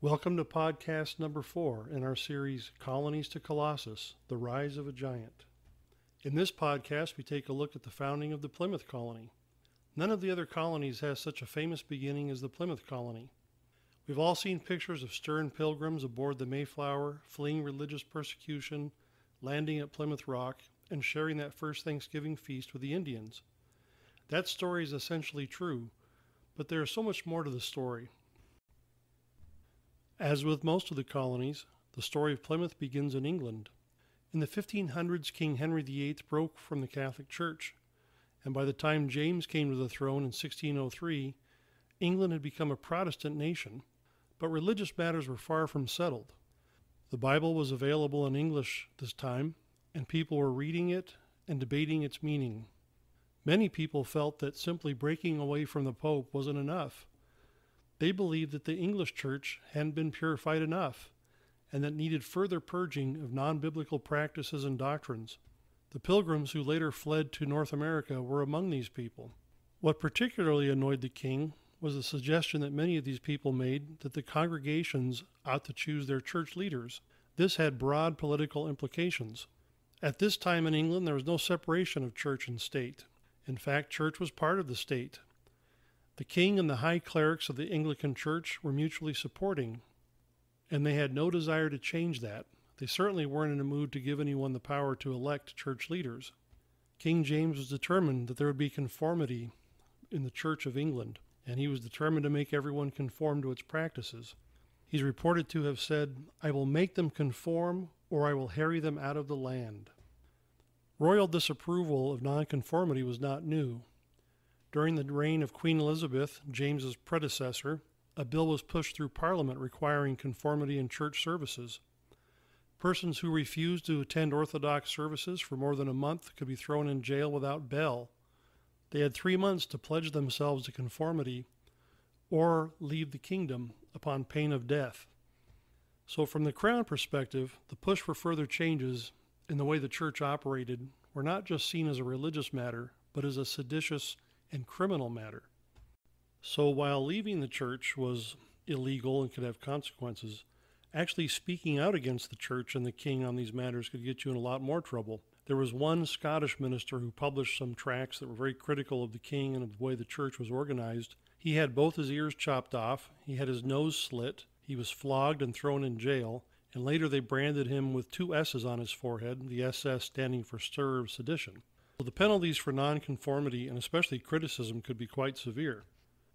Welcome to podcast number 4 in our series Colonies to Colossus, The Rise of a Giant. In this podcast, we take a look at the founding of the Plymouth colony. None of the other colonies has such a famous beginning as the Plymouth colony. We've all seen pictures of stern pilgrims aboard the Mayflower, fleeing religious persecution, landing at Plymouth Rock, and sharing that first Thanksgiving feast with the Indians. That story is essentially true, but there is so much more to the story. As with most of the colonies, the story of Plymouth begins in England. In the 1500s, King Henry VIII broke from the Catholic Church, and by the time James came to the throne in 1603, England had become a Protestant nation, but religious matters were far from settled. The Bible was available in English this time, and people were reading it and debating its meaning. Many people felt that simply breaking away from the Pope wasn't enough. They believed that the English church hadn't been purified enough, and that needed further purging of non-biblical practices and doctrines. The Pilgrims who later fled to North America were among these people. What particularly annoyed the king was the suggestion that many of these people made that the congregations ought to choose their church leaders. This had broad political implications. At this time in England, there was no separation of church and state. In fact, church was part of the state. The king and the high clerics of the Anglican Church were mutually supporting, and they had no desire to change that. They certainly weren't in a mood to give anyone the power to elect church leaders. King James was determined that there would be conformity in the Church of England, and he was determined to make everyone conform to its practices. He's reported to have said, "I will make them conform, or I will harry them out of the land." Royal disapproval of nonconformity was not new. During the reign of Queen Elizabeth, James's predecessor, a bill was pushed through Parliament requiring conformity in church services. Persons who refused to attend Orthodox services for more than a month could be thrown in jail without bail. They had 3 months to pledge themselves to conformity or leave the kingdom upon pain of death. So from the Crown perspective, the push for further changes in the way the church operated were not just seen as a religious matter, but as a seditious and criminal matter. So while leaving the church was illegal and could have consequences, actually speaking out against the church and the king on these matters could get you in a lot more trouble. There was one Scottish minister who published some tracts that were very critical of the king and of the way the church was organized. He had both his ears chopped off, he had his nose slit, he was flogged and thrown in jail, and later they branded him with 2 S's on his forehead, the SS standing for stir of sedition. So the penalties for nonconformity and especially criticism could be quite severe.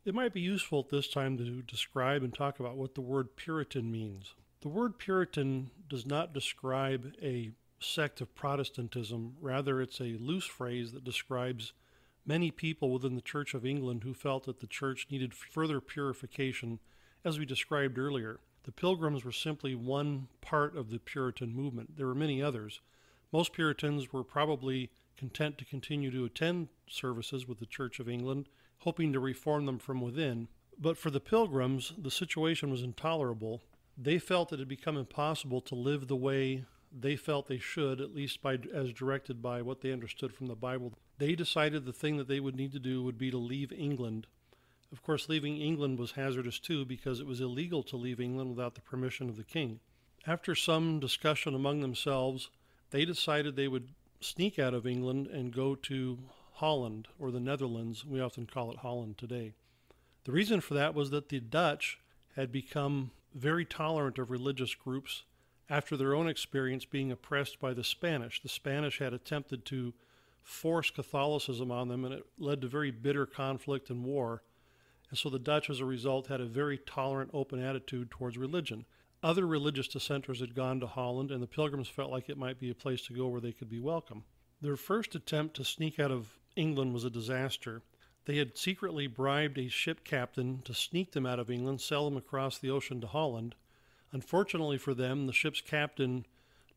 It might be useful at this time to describe and talk about what the word Puritan means. The word Puritan does not describe a sect of Protestantism. Rather, it's a loose phrase that describes many people within the Church of England who felt that the church needed further purification, as we described earlier. The Pilgrims were simply one part of the Puritan movement. There were many others. Most Puritans were probably content to continue to attend services with the Church of England, hoping to reform them from within. But for the Pilgrims, the situation was intolerable. They felt it had become impossible to live the way they felt they should, at least as directed by what they understood from the Bible. They decided the thing that they would need to do would be to leave England. Of course, leaving England was hazardous too, because it was illegal to leave England without the permission of the king. After some discussion among themselves, they decided they would sneak out of England and go to Holland, or the Netherlands. We often call it Holland today. The reason for that was that the Dutch had become very tolerant of religious groups after their own experience being oppressed by the Spanish. The Spanish had attempted to force Catholicism on them, and it led to very bitter conflict and war. And so the Dutch, as a result, had a very tolerant, open attitude towards religion. Other religious dissenters had gone to Holland, and the Pilgrims felt like it might be a place to go where they could be welcome. Their first attempt to sneak out of England was a disaster. They had secretly bribed a ship captain to sneak them out of England, sell them across the ocean to Holland. Unfortunately for them, the ship's captain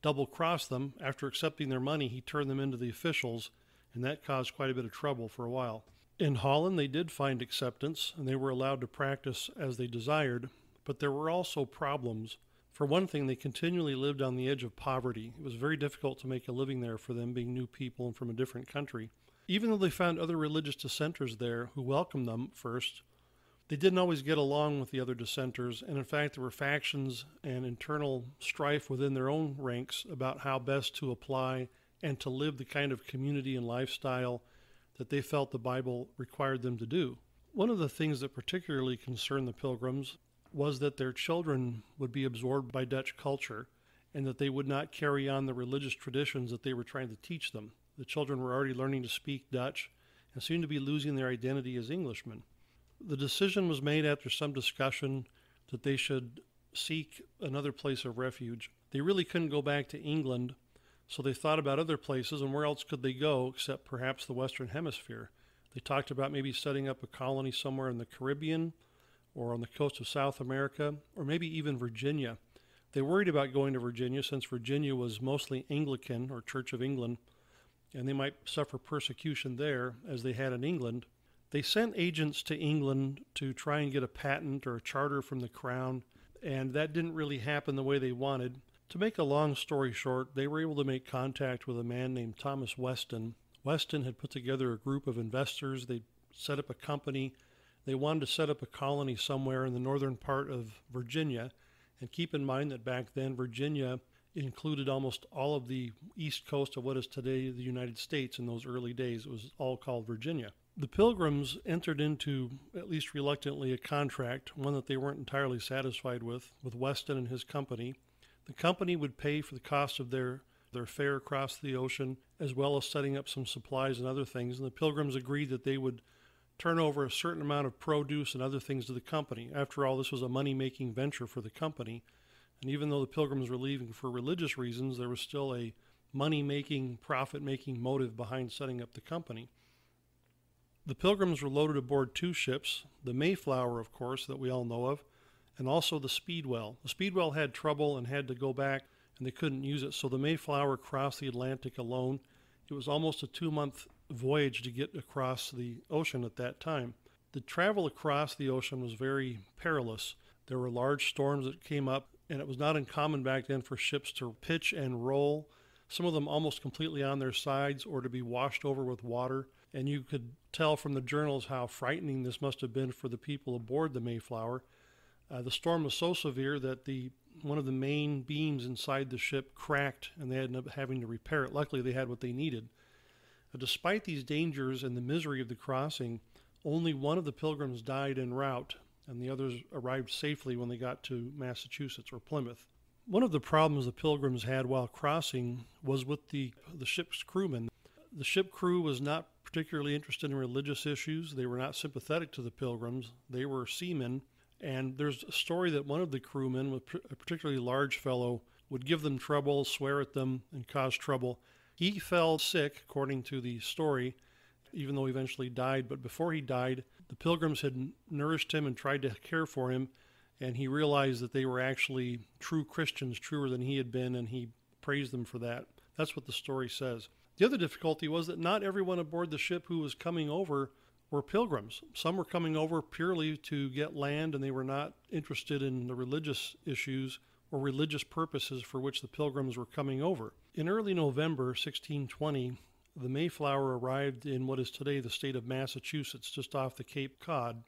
double-crossed them. After accepting their money, he turned them into the officials, and that caused quite a bit of trouble for a while. In Holland, they did find acceptance, and they were allowed to practice as they desired, but there were also problems. For one thing, they continually lived on the edge of poverty. It was very difficult to make a living there for them, being new people and from a different country. Even though they found other religious dissenters there who welcomed them first, They didn't always get along with the other dissenters, and in fact, there were factions and internal strife within their own ranks about how best to apply and to live the kind of community and lifestyle that they felt the Bible required them to do. One of the things that particularly concerned the Pilgrims was that their children would be absorbed by Dutch culture and that they would not carry on the religious traditions that they were trying to teach them. The children were already learning to speak Dutch and seemed to be losing their identity as Englishmen. The decision was made after some discussion that they should seek another place of refuge. They really couldn't go back to England, so they thought about other places, and where else could they go except perhaps the Western Hemisphere. They talked about maybe setting up a colony somewhere in the Caribbean or on the coast of South America, or maybe even Virginia. They worried about going to Virginia since Virginia was mostly Anglican or Church of England, and they might suffer persecution there as they had in England. They sent agents to England to try and get a patent or a charter from the crown, and that didn't really happen the way they wanted. To make a long story short, they were able to make contact with a man named Thomas Weston. Weston had put together a group of investors. They set up a company. They wanted to set up a colony somewhere in the northern part of Virginia. And keep in mind that back then, Virginia included almost all of the east coast of what is today the United States. In those early days, it was all called Virginia. The Pilgrims entered into, at least reluctantly, a contract, one that they weren't entirely satisfied with Weston and his company. The company would pay for the cost of their fare across the ocean, as well as setting up some supplies and other things. And the Pilgrims agreed that they would turn over a certain amount of produce and other things to the company. After all, this was a money-making venture for the company. And even though the Pilgrims were leaving for religious reasons, there was still a money-making, profit-making motive behind setting up the company. The Pilgrims were loaded aboard two ships, the Mayflower, of course, that we all know of, and also the Speedwell. The Speedwell had trouble and had to go back, and they couldn't use it, so the Mayflower crossed the Atlantic alone. It was almost a 2-month voyage to get across the ocean at that time. The travel across the ocean was very perilous. There were large storms that came up, and it was not uncommon back then for ships to pitch and roll, some of them almost completely on their sides or to be washed over with water. And you could tell from the journals how frightening this must have been for the people aboard the Mayflower. The storm was so severe that one of the main beams inside the ship cracked, and they ended up having to repair it. Luckily, they had what they needed. Despite these dangers and the misery of the crossing, only one of the Pilgrims died en route, and the others arrived safely when they got to Massachusetts or Plymouth. One of the problems the Pilgrims had while crossing was with the ship's crewmen. The ship crew was not particularly interested in religious issues. They were not sympathetic to the Pilgrims. They were seamen, and there's a story that one of the crewmen, a particularly large fellow, would give them trouble, swear at them, and cause trouble. He fell sick, according to the story, even though he eventually died. But before he died, the Pilgrims had nourished him and tried to care for him, and he realized that they were actually true Christians, truer than he had been, and he praised them for that. That's what the story says. The other difficulty was that not everyone aboard the ship who was coming over were Pilgrims. Some were coming over purely to get land, and they were not interested in the religious issues or religious purposes for which the Pilgrims were coming over. In early November 1620, the Mayflower arrived in what is today the state of Massachusetts, just off the Cape Cod.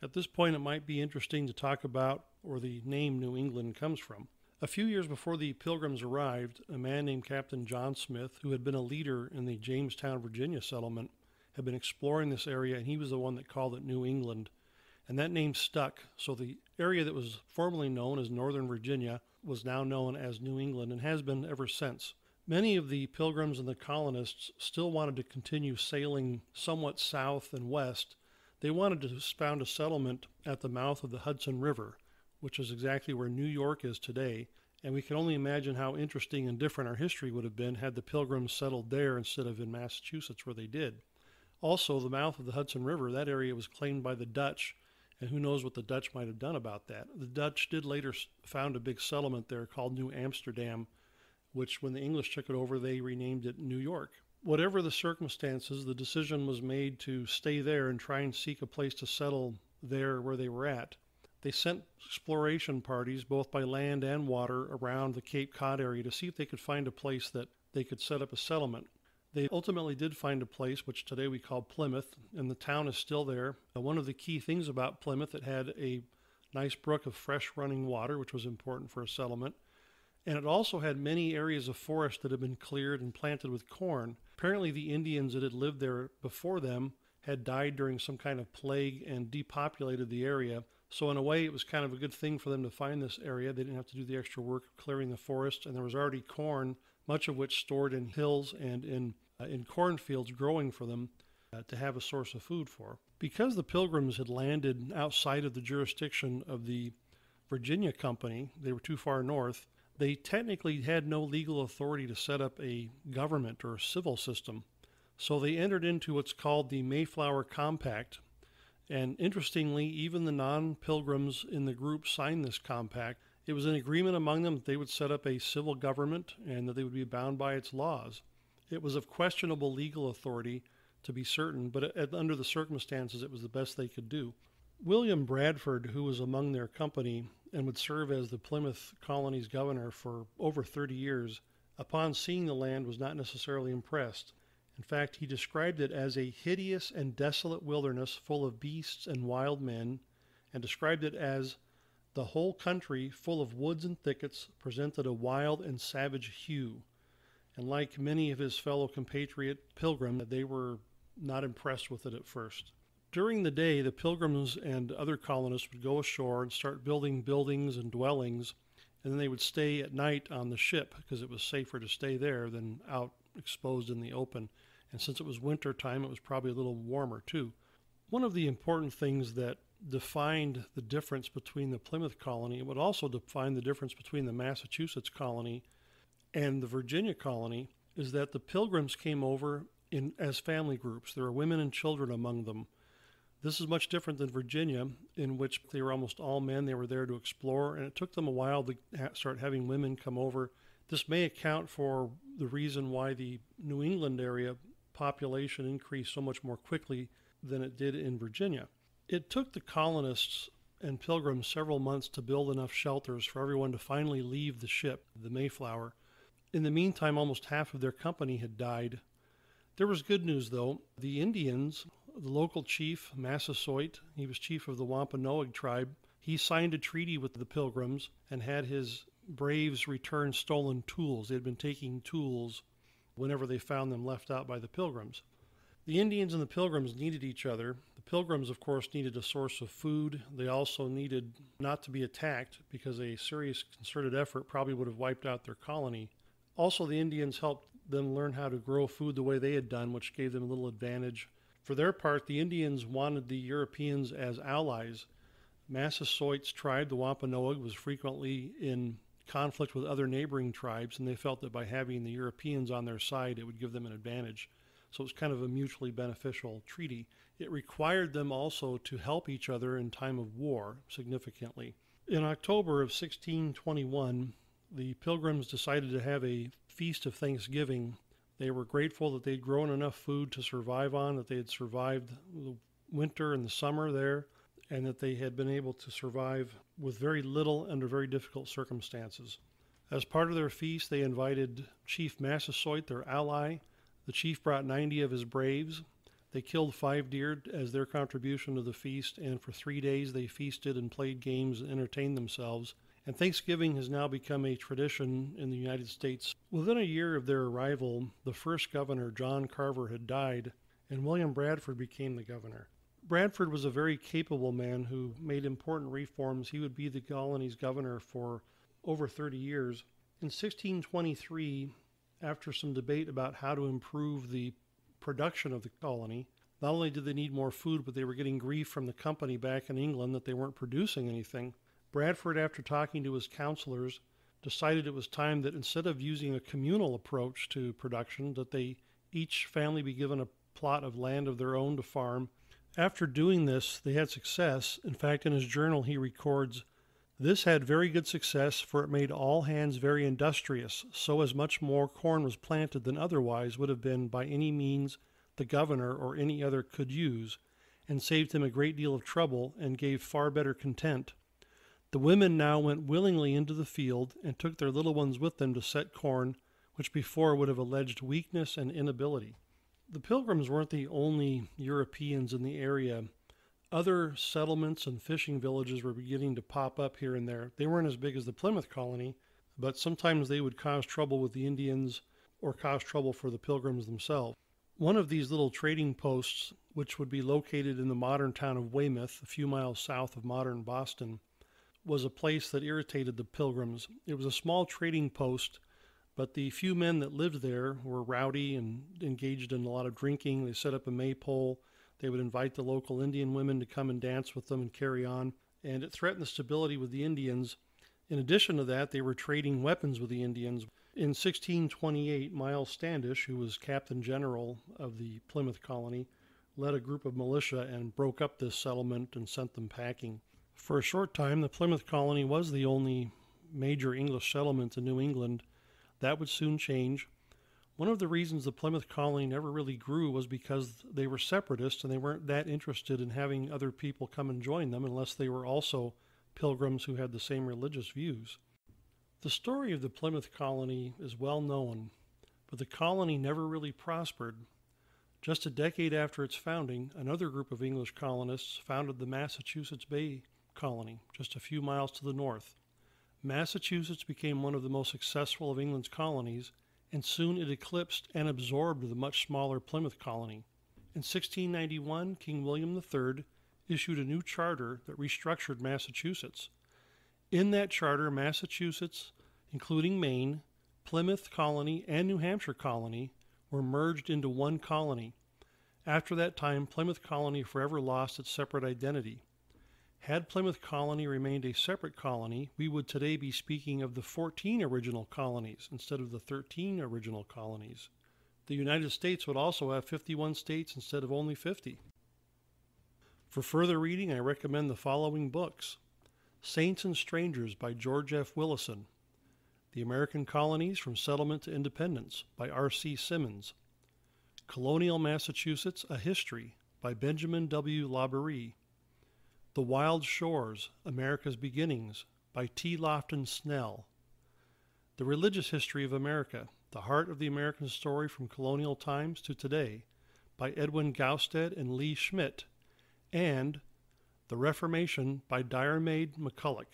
At this point, it might be interesting to talk about where the name New England comes from. A few years before the Pilgrims arrived, a man named Captain John Smith, who had been a leader in the Jamestown, Virginia settlement, had been exploring this area, and he was the one that called it New England. And that name stuck, so the area that was formerly known as Northern Virginia was now known as New England and has been ever since. Many of the Pilgrims and the colonists still wanted to continue sailing somewhat south and west. They wanted to found a settlement at the mouth of the Hudson River, which is exactly where New York is today, and we can only imagine how interesting and different our history would have been had the Pilgrims settled there instead of in Massachusetts where they did. Also, the mouth of the Hudson River, that area was claimed by the Dutch, and who knows what the Dutch might have done about that. The Dutch did later found a big settlement there called New Amsterdam, which when the English took it over, they renamed it New York. Whatever the circumstances, the decision was made to stay there and try and seek a place to settle there where they were at. They sent exploration parties, both by land and water, around the Cape Cod area to see if they could find a place that they could set up a settlement. They ultimately did find a place, which today we call Plymouth, and the town is still there. One of the key things about Plymouth, it had a nice brook of fresh running water, which was important for a settlement. And it also had many areas of forest that had been cleared and planted with corn. Apparently the Indians that had lived there before them had died during some kind of plague and depopulated the area. So in a way, it was kind of a good thing for them to find this area. They didn't have to do the extra work of clearing the forest, and there was already corn, much of which stored in hills and in cornfields growing for them to have a source of food for. Because the Pilgrims had landed outside of the jurisdiction of the Virginia Company, they were too far north, they technically had no legal authority to set up a government or a civil system. So they entered into what's called the Mayflower Compact. And interestingly, even the non-Pilgrims in the group signed this compact. It was an agreement among them that they would set up a civil government and that they would be bound by its laws. It was of questionable legal authority, to be certain, but under the circumstances, it was the best they could do. William Bradford, who was among their company and would serve as the Plymouth Colony's governor for over 30 years, upon seeing the land was not necessarily impressed. In fact, he described it as a hideous and desolate wilderness full of beasts and wild men, and described it as the whole country full of woods and thickets presented a wild and savage hue. And like many of his fellow compatriot Pilgrims, they were not impressed with it at first. During the day, the Pilgrims and other colonists would go ashore and start building buildings and dwellings, and then they would stay at night on the ship because it was safer to stay there than out exposed in the open. And since it was winter time, it was probably a little warmer too. One of the important things that defined the difference between the Plymouth colony, it would also define the difference between the Massachusetts colony and the Virginia colony, is that the Pilgrims came over as family groups. There were women and children among them. This is much different than Virginia, in which they were almost all men. They were there to explore, and it took them a while to start having women come over. This may account for the reason why the New England area population increased so much more quickly than it did in Virginia. It took the colonists and Pilgrims several months to build enough shelters for everyone to finally leave the ship, the Mayflower. In the meantime, almost half of their company had died. There was good news, though. The Indians, the local chief, Massasoit, he was chief of the Wampanoag tribe, he signed a treaty with the Pilgrims and had his braves return stolen tools. They had been taking tools whenever they found them left out by the Pilgrims. The Indians and the Pilgrims needed each other. The Pilgrims, of course, needed a source of food. They also needed not to be attacked because a serious concerted effort probably would have wiped out their colony. Also, the Indians helped them learn how to grow food the way they had done, which gave them a little advantage. For their part, the Indians wanted the Europeans as allies. Massasoit's tribe, the Wampanoag, was frequently in conflict with other neighboring tribes, and they felt that by having the Europeans on their side, it would give them an advantage. So it was kind of a mutually beneficial treaty. It required them also to help each other in time of war significantly. In October of 1621, the Pilgrims decided to have a feast of Thanksgiving. They were grateful that they'd grown enough food to survive on, that they had survived the winter and the summer there, and that they had been able to survive with very little under very difficult circumstances. As part of their feast, they invited Chief Massasoit, their ally. The chief brought 90 of his braves. They killed 5 deer as their contribution to the feast, and for 3 days they feasted and played games and entertained themselves. And Thanksgiving has now become a tradition in the United States. Within a year of their arrival, the first governor, John Carver, had died, and William Bradford became the governor. Bradford was a very capable man who made important reforms. He would be the colony's governor for over 30 years. In 1623, after some debate about how to improve the production of the colony, not only did they need more food, but they were getting grief from the company back in England that they weren't producing anything. Bradford, after talking to his counselors, decided it was time that instead of using a communal approach to production, that each family be given a plot of land of their own to farm. After doing this, they had success. In fact, in his journal, he records, "This had very good success, for it made all hands very industrious, so as much more corn was planted than otherwise would have been by any means the governor or any other could use, and saved him a great deal of trouble, and gave far better content. The women now went willingly into the field, and took their little ones with them to set corn, which before would have alleged weakness and inability. The Pilgrims weren't the only Europeans in the area. Other settlements and fishing villages were beginning to pop up here and there. They weren't as big as the Plymouth colony, but sometimes they would cause trouble with the Indians or cause trouble for the Pilgrims themselves. One of these little trading posts, which would be located in the modern town of Weymouth, a few miles south of modern Boston, was a place that irritated the Pilgrims. It was a small trading post, but the few men that lived there were rowdy and engaged in a lot of drinking. They set up a maypole. They would invite the local Indian women to come and dance with them and carry on, and it threatened the stability with the Indians. In addition to that, they were trading weapons with the Indians. In 1628, Miles Standish, who was Captain General of the Plymouth colony, led a group of militia and broke up this settlement and sent them packing. For a short time, the Plymouth colony was the only major English settlement in New England. That would soon change. One of the reasons the Plymouth colony never really grew was because they were separatists and they weren't that interested in having other people come and join them unless they were also Pilgrims who had the same religious views. The story of the Plymouth colony is well known, but the colony never really prospered. Just a decade after its founding, another group of English colonists founded the Massachusetts Bay colony, just a few miles to the north. Massachusetts became one of the most successful of England's colonies, and soon it eclipsed and absorbed the much smaller Plymouth colony. In 1691, King William III issued a new charter that restructured Massachusetts. In that charter, Massachusetts, including Maine, Plymouth colony, and New Hampshire colony, were merged into one colony. After that time, Plymouth colony forever lost its separate identity. Had Plymouth colony remained a separate colony, we would today be speaking of the 14 original colonies instead of the 13 original colonies. The United States would also have 51 states instead of only 50. For further reading, I recommend the following books: Saints and Strangers by George F. Willison, The American Colonies from Settlement to Independence by R.C. Simmons, Colonial Massachusetts, A History by Benjamin W. Laborie, The Wild Shores, America's Beginnings by T. Lofton Snell, The Religious History of America, The Heart of the American Story from Colonial Times to Today by Edwin Gausted and Lee Schmidt, and The Reformation by Diarmaid McCulloch.